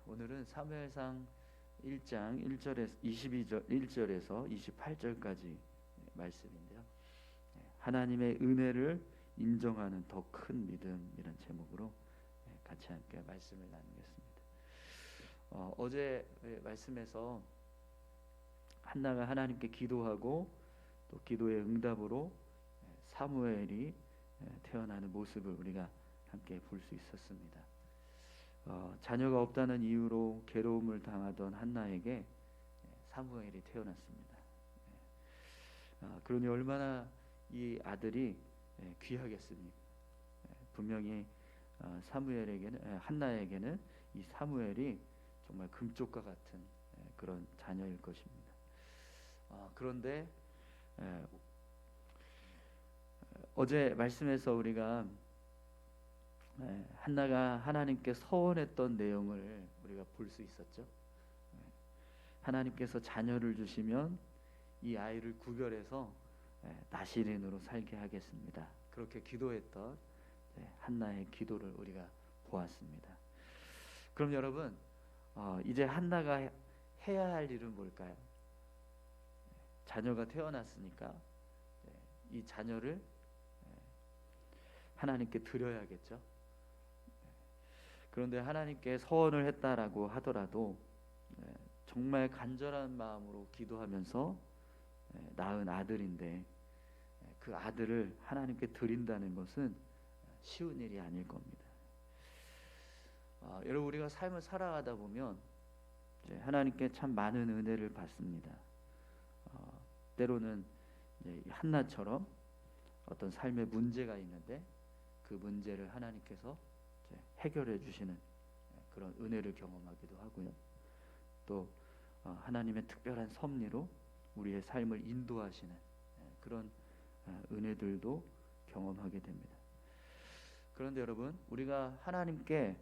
오늘은 사무엘상 1장 1절에서 28절까지 말씀인데요. 하나님의 은혜를 인정하는 더 큰 믿음이라는 제목으로 같이 함께 말씀을 나누겠습니다. 어제 말씀에서 한나가 하나님께 기도하고 또 기도의 응답으로 사무엘이 태어나는 모습을 우리가 함께 볼 수 있었습니다. 자녀가 없다는 이유로 괴로움을 당하던 한나에게 사무엘이 태어났습니다. 그러니 얼마나 이 아들이 귀하겠습니까? 분명히 한나에게는 이 사무엘이 정말 금쪽과 같은 그런 자녀일 것입니다. 그런데 어제 말씀에서 우리가 한나가 하나님께 서원했던 내용을 우리가 볼 수 있었죠. 하나님께서 자녀를 주시면 이 아이를 구별해서 나시린으로 살게 하겠습니다. 그렇게 기도했던 한나의 기도를 우리가 보았습니다. 그럼 여러분, 이제 한나가 해야 할 일은 뭘까요? 자녀가 태어났으니까 이 자녀를 하나님께 드려야겠죠. 그런데 하나님께 서원을 했다라고 하더라도 정말 간절한 마음으로 기도하면서 낳은 아들인데 그 아들을 하나님께 드린다는 것은 쉬운 일이 아닐 겁니다. 여러분, 우리가 삶을 살아가다 보면 하나님께 참 많은 은혜를 받습니다. 때로는 한나처럼 어떤 삶의 문제가 있는데 그 문제를 하나님께서 해결해 주시는 그런 은혜를 경험하기도 하고요. 또 하나님의 특별한 섭리로 우리의 삶을 인도하시는 그런 은혜들도 경험하게 됩니다. 그런데 여러분, 우리가 하나님께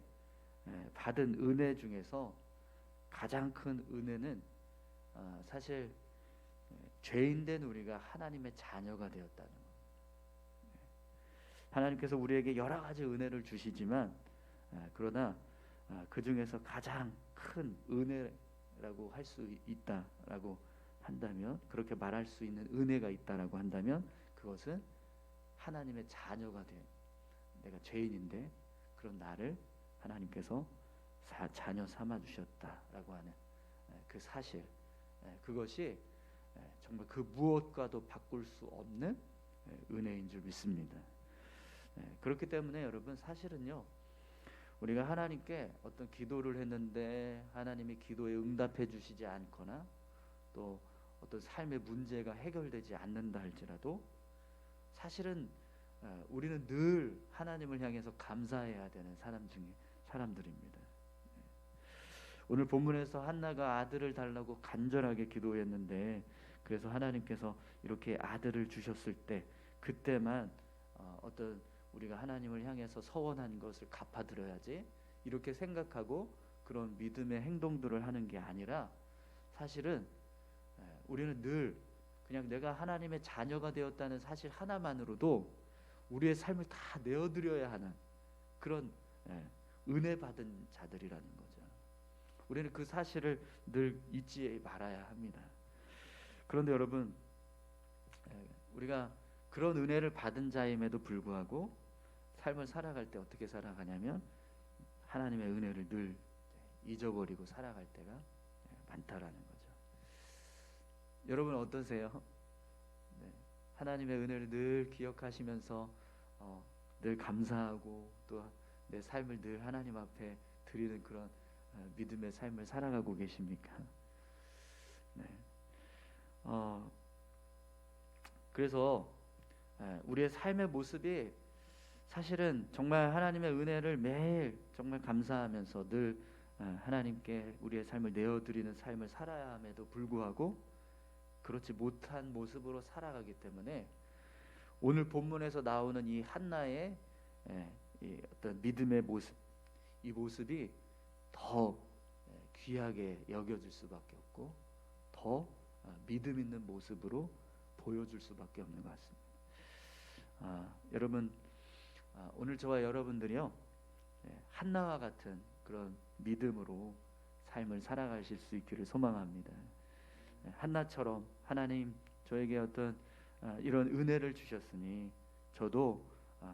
받은 은혜 중에서 가장 큰 은혜는 사실 죄인된 우리가 하나님의 자녀가 되었다는 것. 하나님께서 우리에게 여러 가지 은혜를 주시지만 그러나 그 중에서 가장 큰 은혜라고 할 수 있다라고 한다면, 그렇게 말할 수 있는 은혜가 있다라고 한다면 그것은 하나님의 자녀가 된, 내가 죄인인데 그런 나를 하나님께서 자녀 삼아 주셨다라고 하는 그 사실, 그것이 정말 그 무엇과도 바꿀 수 없는 은혜인 줄 믿습니다. 그렇기 때문에 여러분, 사실은요, 우리가 하나님께 어떤 기도를 했는데 하나님이 기도에 응답해 주시지 않거나 또 어떤 삶의 문제가 해결되지 않는다 할지라도 사실은 우리는 늘 하나님을 향해서 감사해야 되는 사람들입니다. 오늘 본문에서 한나가 아들을 달라고 간절하게 기도했는데, 그래서 하나님께서 이렇게 아들을 주셨을 때 그때만 어떤 우리가 하나님을 향해서 서원한 것을 갚아드려야지 이렇게 생각하고 그런 믿음의 행동들을 하는 게 아니라, 사실은 우리는 늘 그냥 내가 하나님의 자녀가 되었다는 사실 하나만으로도 우리의 삶을 다 내어드려야 하는 그런 은혜 받은 자들이라는 거죠. 우리는 그 사실을 늘 잊지 말아야 합니다. 그런데 여러분, 우리가 그런 은혜를 받은 자임에도 불구하고 삶을 살아갈 때 어떻게 살아가냐면 하나님의 은혜를 늘 잊어버리고 살아갈 때가 많다라는 거죠. 여러분 어떠세요? 하나님의 은혜를 늘 기억하시면서 늘 감사하고 또 내 삶을 늘 하나님 앞에 드리는 그런 믿음의 삶을 살아가고 계십니까? 그래서 우리의 삶의 모습이 사실은 정말 하나님의 은혜를 매일 정말 감사하면서 늘 하나님께 우리의 삶을 내어드리는 삶을 살아야 함에도 불구하고 그렇지 못한 모습으로 살아가기 때문에 오늘 본문에서 나오는 이 한나의 이 어떤 믿음의 모습, 이 모습이 더 귀하게 여겨질 수밖에 없고 더 믿음 있는 모습으로 보여줄 수밖에 없는 것 같습니다. 여러분, 오늘 저와 여러분들이요, 한나와 같은 그런 믿음으로 삶을 살아가실 수 있기를 소망합니다. 한나처럼 하나님 저에게 어떤 이런 은혜를 주셨으니 저도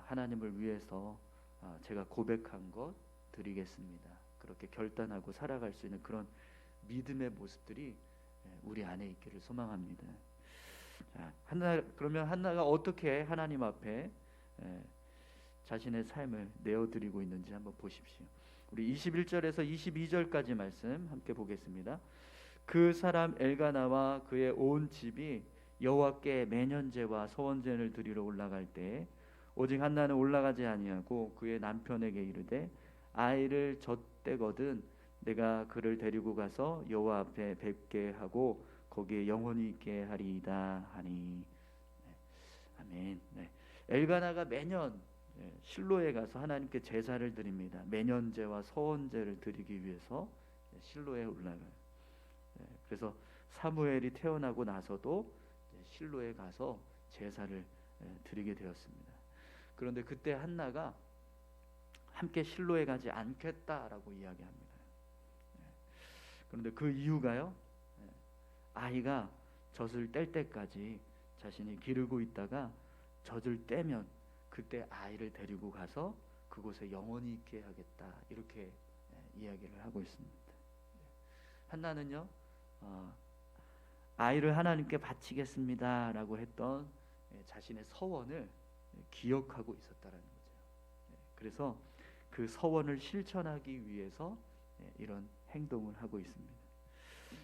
하나님을 위해서 제가 고백한 것 드리겠습니다. 그렇게 결단하고 살아갈 수 있는 그런 믿음의 모습들이 우리 안에 있기를 소망합니다. 그러면 한나가 어떻게 하나님 앞에 자신의 삶을 내어드리고 있는지 한번 보십시오. 우리 21절에서 22절까지 말씀 함께 보겠습니다. 그 사람 엘가나와 그의 온 집이 여호와께 매년제와 소원제를 드리러 올라갈 때 오직 한나는 올라가지 아니하고 그의 남편에게 이르되 아이를 젖대거든 내가 그를 데리고 가서 여호와 앞에 뵙게 하고 거기에 영원히 있게 하리이다 하니. 아멘. 엘가나가 매년 실로에 가서 하나님께 제사를 드립니다. 매년제와 소원제를 드리기 위해서 실로에 올라가요. 그래서 사무엘이 태어나고 나서도 실로에 가서 제사를 드리게 되었습니다. 그런데 그때 한나가 함께 실로에 가지 않겠다라고 이야기합니다. 그런데 그 이유가요, 아이가 젖을 뗄 때까지 자신이 기르고 있다가 젖을 떼면 그때 아이를 데리고 가서 그곳에 영원히 있게 하겠다, 이렇게 이야기를 하고 있습니다. 한나는요, 아이를 하나님께 바치겠습니다 라고 했던 자신의 서원을 기억하고 있었다라는 거죠. 그래서 그 서원을 실천하기 위해서 이런 행동을 하고 있습니다.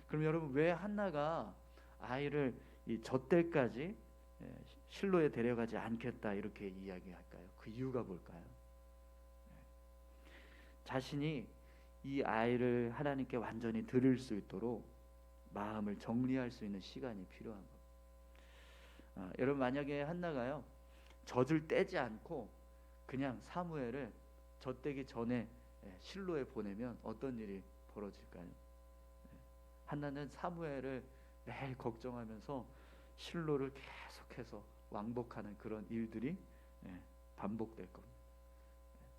그럼 여러분, 왜 한나가 아이를 이 젖때까지 실로에 데려가지 않겠다 이렇게 이야기할까요? 그 이유가 뭘까요? 자신이 이 아이를 하나님께 완전히 드릴 수 있도록 마음을 정리할 수 있는 시간이 필요한 겁니다. 여러분, 만약에 한나가요 젖을 떼지 않고 그냥 사무엘을 젖대기 전에 실로에 보내면 어떤 일이 벌어질까요? 한나는 사무엘을 매일 걱정하면서 실로를 계속해서 왕복하는 그런 일들이 반복될 겁니다.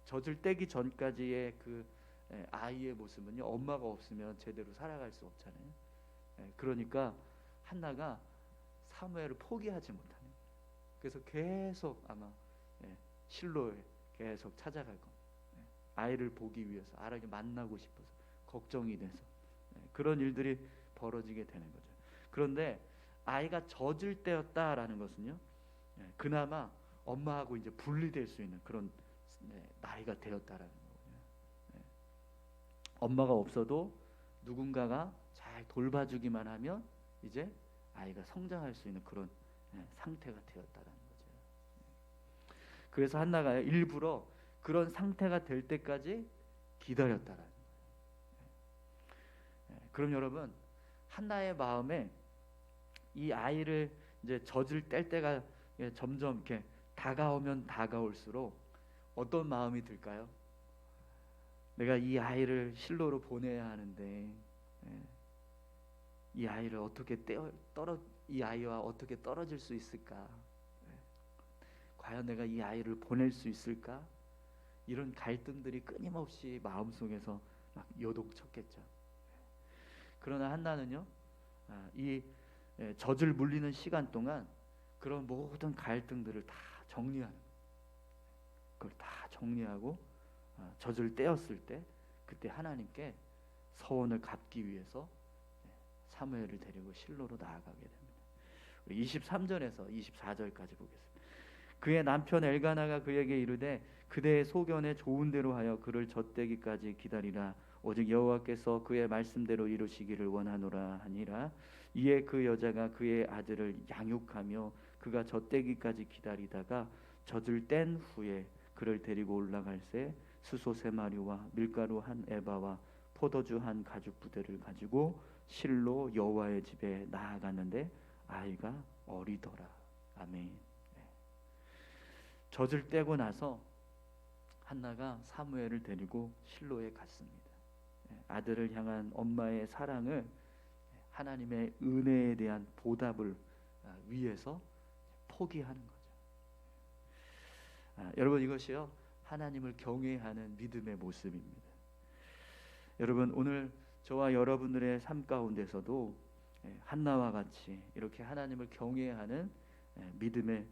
젖을 떼기 전까지의 그 아이의 모습은요, 엄마가 없으면 제대로 살아갈 수 없잖아요. 그러니까 한나가 사무엘을 포기하지 못하는 거예요. 그래서 계속 아마 실로에 계속 찾아갈 겁니다. 아이를 보기 위해서, 아이를 만나고 싶어서, 걱정이 돼서 그런 일들이 벌어지게 되는 거죠. 그런데 아이가 젖을 때였다라는 것은요, 그나마 엄마하고 이제 분리될 수 있는 그런 나이가 되었다라는 거거든요. 엄마가 없어도 누군가가 잘 돌봐주기만 하면 이제 아이가 성장할 수 있는 그런 상태가 되었다라는 거죠. 그래서 한나가 일부러 그런 상태가 될 때까지 기다렸다라는 거예요. 그럼 여러분, 한나의 마음에 이 아이를 이제 젖을 뗄 때가 점점 이렇게 다가오면 다가올수록 어떤 마음이 들까요? 내가 이 아이를 실로로 보내야 하는데 이 아이를 어떻게 이 아이와 어떻게 떨어질 수 있을까? 과연 내가 이 아이를 보낼 수 있을까? 이런 갈등들이 끊임없이 마음속에서 막 요동쳤겠죠. 그러나 한나는요, 이 젖을 물리는 시간 동안 그런 모든 갈등들을 다 정리하는, 그걸 다 정리하고 젖을 떼었을 때 그때 하나님께 서원을 갚기 위해서 사무엘을 데리고 실로로 나아가게 됩니다. 우리 23절에서 24절까지 보겠습니다. 그의 남편 엘가나가 그에게 이르되 그대의 소견에 좋은 대로 하여 그를 젖대기까지 기다리라. 오직 여호와께서 그의 말씀대로 이루시기를 원하노라 하니라. 이에 그 여자가 그의 아들을 양육하며 그가 젖대기까지 기다리다가 젖을 뗀 후에 그를 데리고 올라갈새 수소 3마리와 밀가루 1에바와 포도주 1가죽 부대를 가지고 실로 여호와의 집에 나아갔는데 아이가 어리더라. 아멘. 젖을 떼고 나서 한나가 사무엘을 데리고 실로에 갔습니다. 아들을 향한 엄마의 사랑을 하나님의 은혜에 대한 보답을 위해서 포기하는 거죠. 여러분, 이것이요, 하나님을 경외하는 믿음의 모습입니다. 여러분, 오늘 저와 여러분들의 삶 가운데서도 한나와 같이 이렇게 하나님을 경외하는 믿음의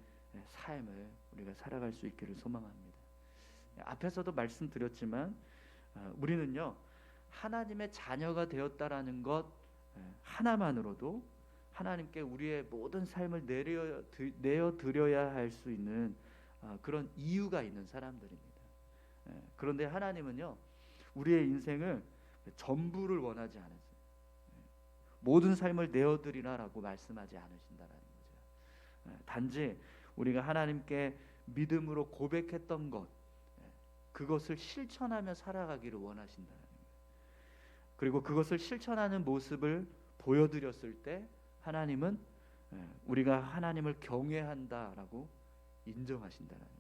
삶을 우리가 살아갈 수 있기를 소망합니다. 앞에서도 말씀드렸지만 우리는요, 하나님의 자녀가 되었다라는 것 하나만으로도 하나님께 우리의 모든 삶을 내어드려야 할 수 있는 그런 이유가 있는 사람들입니다. 그런데 하나님은요, 우리의 인생을 전부를 원하지 않으세요. 모든 삶을 내어드리라라고 말씀하지 않으신다라는 거죠. 단지 우리가 하나님께 믿음으로 고백했던 것, 그것을 실천하며 살아가기를 원하신다는 거예요. 그리고 그것을 실천하는 모습을 보여드렸을 때 하나님은 우리가 하나님을 경외한다라고 인정하신다는 거죠.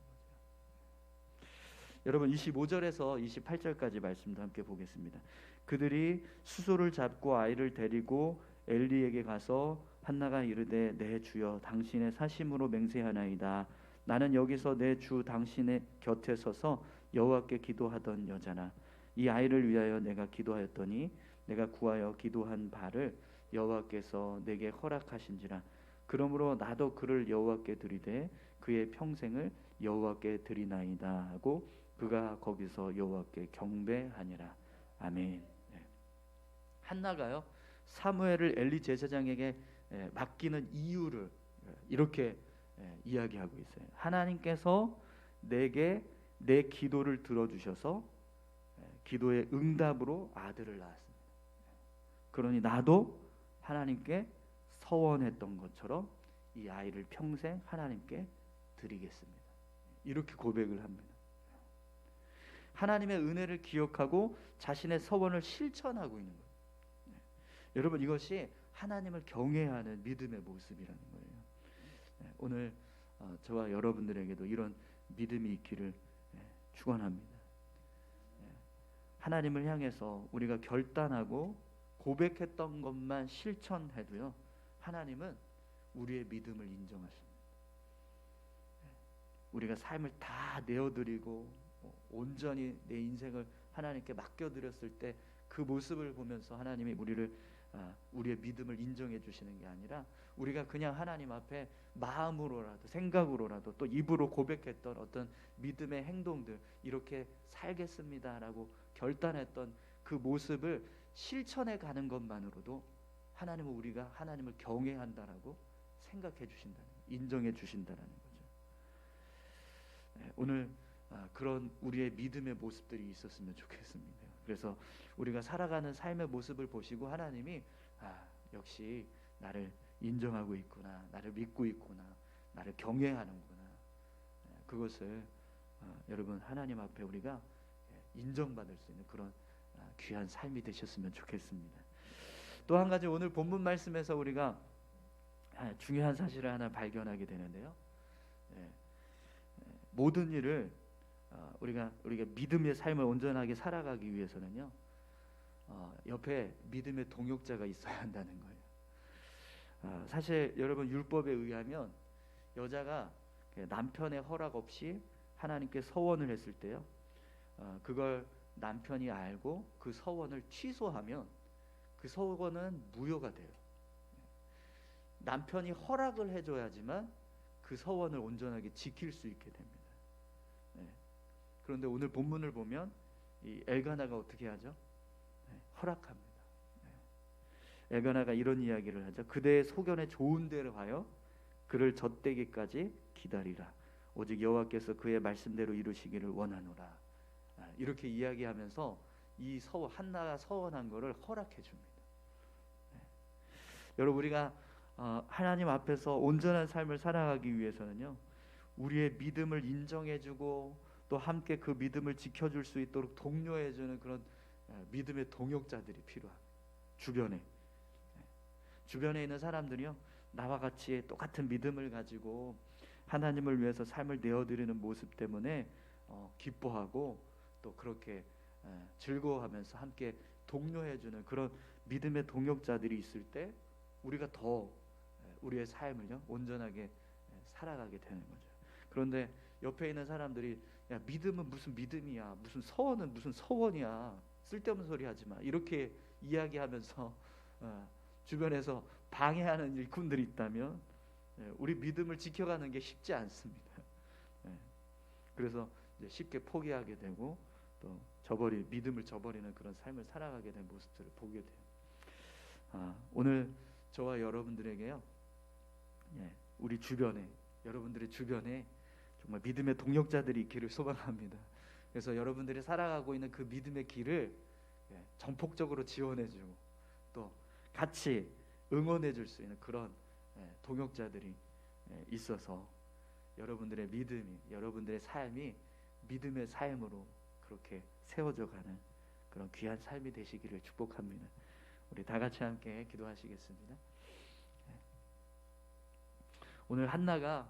여러분 25절에서 28절까지 말씀도 함께 보겠습니다. 그들이 수소를 잡고 아이를 데리고 엘리에게 가서 한나가 이르되 내 주여 당신의 사심으로 맹세하나이다. 나는 여기서 내 주 당신의 곁에 서서 여호와께 기도하던 여자나 이 아이를 위하여 내가 기도하였더니 내가 구하여 기도한 바를 여호와께서 내게 허락하신지라. 그러므로 나도 그를 여호와께 드리되 그의 평생을 여호와께 드리나이다 하고 그가 거기서 여호와께 경배하니라. 아멘. 한나가요, 사무엘을 엘리 제사장에게 맡기는 이유를 이렇게 이야기하고 있어요. 하나님께서 내게 내 기도를 들어주셔서 기도의 응답으로 아들을 낳았습니다. 그러니 나도 하나님께 서원했던 것처럼 이 아이를 평생 하나님께 드리겠습니다. 이렇게 고백을 합니다. 하나님의 은혜를 기억하고 자신의 서원을 실천하고 있는 거예요. 여러분 이것이 하나님을 경외하는 믿음의 모습이라는 거예요. 오늘 저와 여러분들에게도 이런 믿음이 있기를 축원합니다. 하나님을 향해서 우리가 결단하고 고백했던 것만 실천해도요, 하나님은 우리의 믿음을 인정하십니다. 우리가 삶을 다 내어드리고 온전히 내 인생을 하나님께 맡겨드렸을 때 그 모습을 보면서 하나님이 우리의 믿음을 인정해 주시는 게 아니라 우리가 그냥 하나님 앞에 마음으로라도 생각으로라도 또 입으로 고백했던 어떤 믿음의 행동들, 이렇게 살겠습니다라고 결단했던 그 모습을 실천해 가는 것만으로도 하나님은 우리가 하나님을 경외한다라고 생각해 주신다는, 인정해 주신다는 거죠. 오늘 그런 우리의 믿음의 모습들이 있었으면 좋겠습니다. 그래서 우리가 살아가는 삶의 모습을 보시고 하나님이 역시 나를 인정하고 있구나, 나를 믿고 있구나, 나를 경외하는구나, 그것을 여러분 하나님 앞에 우리가 인정받을 수 있는 그런 귀한 삶이 되셨으면 좋겠습니다. 또 한 가지 오늘 본문 말씀에서 우리가 중요한 사실을 하나 발견하게 되는데요. 모든 일을 우리가 믿음의 삶을 온전하게 살아가기 위해서는요, 옆에 믿음의 동역자가 있어야 한다는 거예요. 사실 여러분 율법에 의하면 여자가 남편의 허락 없이 하나님께 서원을 했을 때요, 그걸 남편이 알고 그 서원을 취소하면 그 서원은 무효가 돼요. 남편이 허락을 해줘야지만 그 서원을 온전하게 지킬 수 있게 됩니다. 그런데 오늘 본문을 보면 이 엘가나가 어떻게 하죠? 허락합니다. 엘가나가 이런 이야기를 하죠. 그대의 소견에 좋은 대로 하여 그를 젖대기까지 기다리라. 오직 여호와께서 그의 말씀대로 이루시기를 원하노라. 이렇게 이야기하면서 이 한나가 서원한 것을 허락해 줍니다. 여러분 우리가 하나님 앞에서 온전한 삶을 살아가기 위해서는요, 우리의 믿음을 인정해주고 또 함께 그 믿음을 지켜줄 수 있도록 독려해주는 그런 믿음의 동역자들이 필요합니다. 주변에 있는 사람들이요, 나와 같이 똑같은 믿음을 가지고 하나님을 위해서 삶을 내어드리는 모습 때문에 기뻐하고 또 그렇게 즐거워하면서 함께 독려해주는 그런 믿음의 동역자들이 있을 때 우리가 더 우리의 삶을요 온전하게 살아가게 되는 거죠. 그런데 옆에 있는 사람들이 야, 믿음은 무슨 믿음이야, 무슨 서원은 무슨 서원이야, 쓸데없는 소리 하지 마. 이렇게 이야기하면서 주변에서 방해하는 일꾼들이 있다면 우리 믿음을 지켜가는 게 쉽지 않습니다. 그래서 이제 쉽게 포기하게 되고 또 믿음을 저버리는 그런 삶을 살아가게 된 모습들을 보게 돼요. 오늘 저와 여러분들에게요, 우리 주변에, 여러분들의 주변에 정말 믿음의 동역자들이 있기를 소망합니다. 그래서 여러분들이 살아가고 있는 그 믿음의 길을 전폭적으로 지원해주고 또 같이 응원해줄 수 있는 그런 동역자들이 있어서 여러분들의 믿음이, 여러분들의 삶이 믿음의 삶으로 그렇게 세워져 가는 그런 귀한 삶이 되시기를 축복합니다. 우리 다 같이 함께 기도하시겠습니다. 오늘 한나가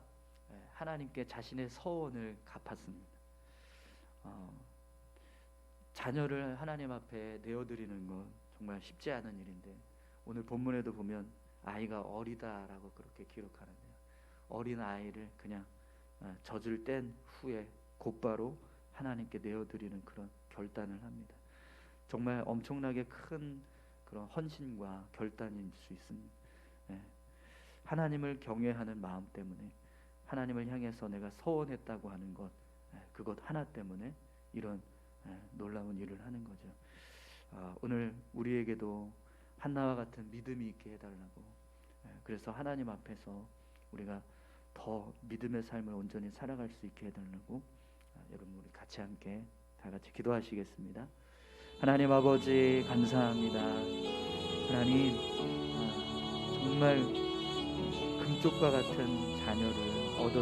하나님께 자신의 서원을 갚았습니다. 자녀를 하나님 앞에 내어드리는 건 정말 쉽지 않은 일인데 오늘 본문에도 보면 아이가 어리다라고 그렇게 기록하는데요. 어린 아이를 그냥 젖을 뗀 후에 곧바로 하나님께 내어드리는 그런 결단을 합니다. 정말 엄청나게 큰 그런 헌신과 결단일 수 있습니다. 하나님을 경외하는 마음 때문에 하나님을 향해서 내가 서원했다고 하는 것, 그것 하나 때문에 이런 놀라운 일을 하는 거죠. 오늘 우리에게도 한나와 같은 믿음이 있게 해달라고, 그래서 하나님 앞에서 우리가 더 믿음의 삶을 온전히 살아갈 수 있게 해달라고 여러분 우리 같이 함께 다 같이 기도하시겠습니다. 하나님 아버지 감사합니다. 하나님 정말 금쪽과 같은 자녀를